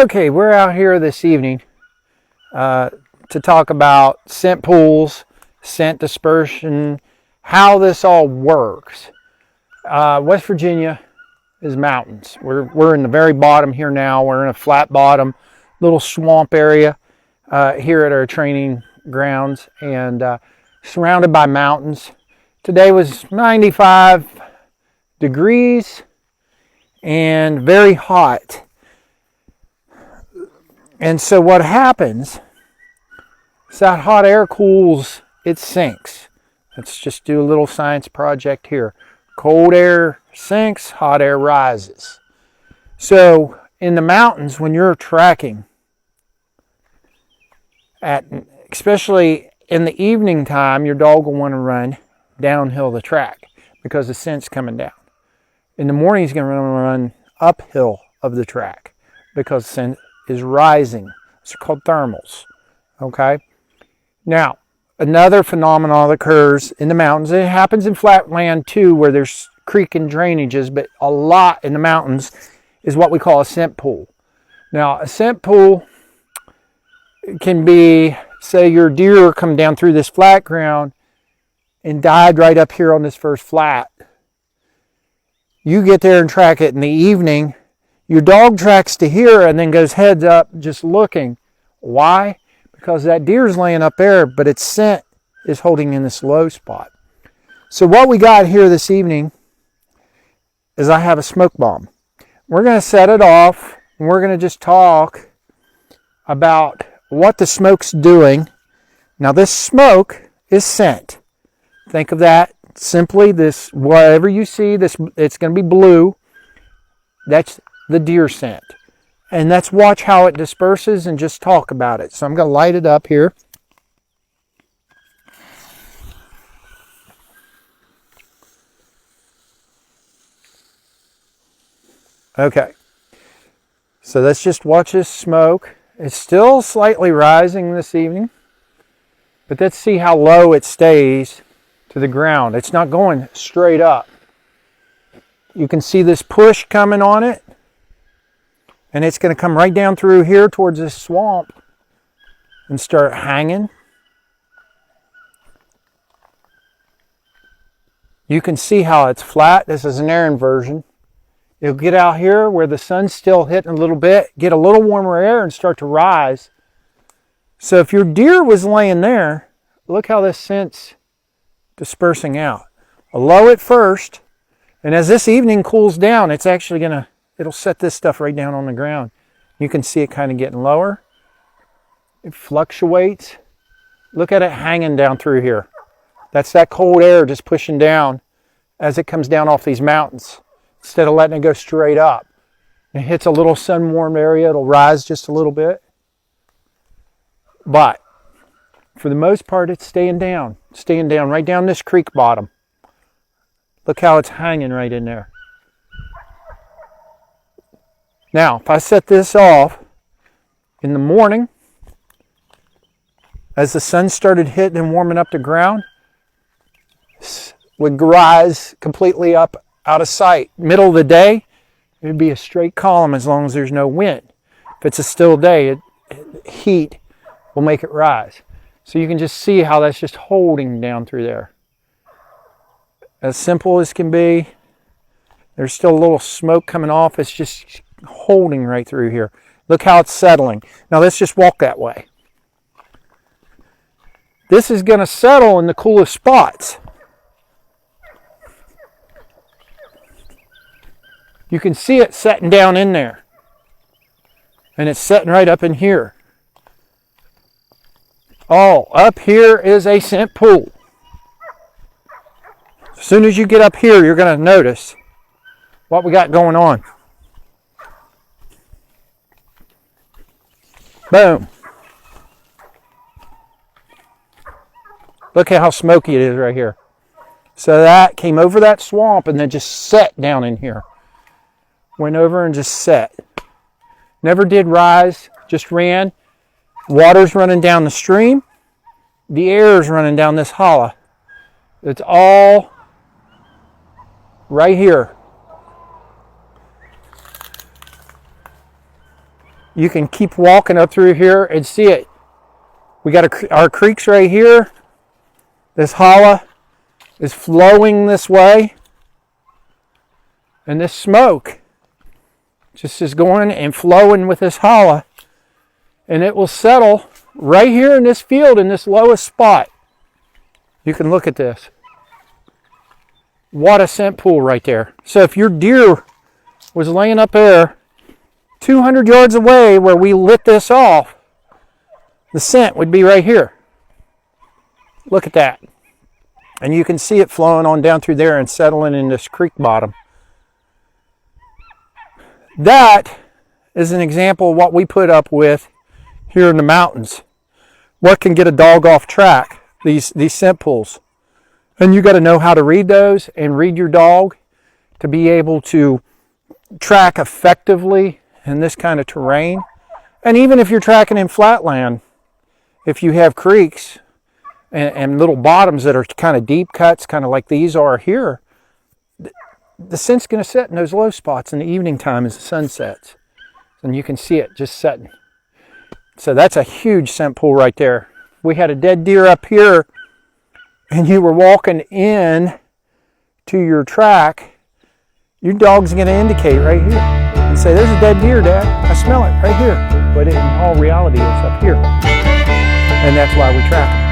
Okay, we're out here this evening to talk about scent pools, scent dispersion, how this all works. West Virginia is mountains. We're in the very bottom here now. We're in a flat bottom, little swamp area here at our training grounds, and surrounded by mountains. Today was 95 degrees and very hot. And so what happens is that hot air cools, it sinks. Let's just do a little science project here. Cold air sinks, hot air rises. So in the mountains, when you're tracking, especially in the evening time, your dog will want to run downhill the track because the scent's coming down. In the morning, he's going to run uphill of the track because the scent is rising. It's called thermals. Okay? Now, another phenomenon that occurs in the mountains, and it happens in flat land too, where there's creek and drainages, but a lot in the mountains is what we call a scent pool. Now, a scent pool can be, say your deer come down through this flat ground and died right up here on this first flat. You get there and track it in the evening. Your dog tracks to here and then goes heads up just looking. Why? Because that deer's laying up there, but its scent is holding in this low spot. So what we got here this evening is I have a smoke bomb. We're going to set it off, and we're going to just talk about what the smoke's doing. Now this smoke is scent. Think of that simply, this, whatever you see, this, it's going to be blue. That's the deer scent. And let's watch how it disperses and just talk about it. So I'm going to light it up here. Okay. So let's just watch this smoke. It's still slightly rising this evening, but let's see how low it stays to the ground. It's not going straight up. You can see this push coming on it, and it's going to come right down through here towards this swamp and start hanging. You can see how it's flat. This is an air inversion. It'll get out here where the sun's still hitting a little bit, get a little warmer air and start to rise. So if your deer was laying there, look how this scent's dispersing out. Low at first, and as this evening cools down, it's actually it'll set this stuff right down on the ground. You can see it kind of getting lower. It fluctuates. Look at it hanging down through here. That's that cold air just pushing down as it comes down off these mountains. Instead of letting it go straight up. It hits a little sun-warmed area, it'll rise just a little bit. But for the most part, it's staying down right down this creek bottom. Look how it's hanging right in there. Now, if I set this off in the morning, as the sun started hitting and warming up the ground, would rise completely up out of sight. Middle of the day, it would be a straight column as long as there's no wind. If it's a still day, heat will make it rise. So you can just see how that's just holding down through there. As simple as can be. There's still a little smoke coming off. It's just holding right through here. Look how it's settling. Now let's just walk that way. This is going to settle in the coolest spots. You can see it setting down in there. And it's setting right up in here. Oh, up here is a scent pool. As soon as you get up here, you're going to notice what we got going on. Boom. Look at how smoky it is right here. So that came over that swamp and then just set down in here. Went over and just set. Never did rise, just ran. Water's running down the stream. The air is running down this hollow. It's all right here. You can keep walking up through here and see it. We got our creeks right here. This hollow is flowing this way. And this smoke just is going and flowing with this hollow. And it will settle right here in this field in this lowest spot. You can look at this. What a scent pool right there. So if your deer was laying up there 200 yards away where we lit this off, the scent would be right here. Look at that. And you can see it flowing on down through there and settling in this creek bottom. That is an example of what we put up with here in the mountains. What can get a dog off track? These scent pools. And you got to know how to read those and read your dog to be able to track effectively in this kind of terrain. And even if you're tracking in flatland, if you have creeks and little bottoms that are kind of deep cuts, kind of like these are here, the scent's going to set in those low spots in the evening time as the sun sets. And you can see it just setting. So that's a huge scent pool right there. We had a dead deer up here and you were walking in to your track, your dog's going to indicate right here and say, there's a dead deer, Dad. I smell it right here. But in all reality, it's up here. And that's why we track it.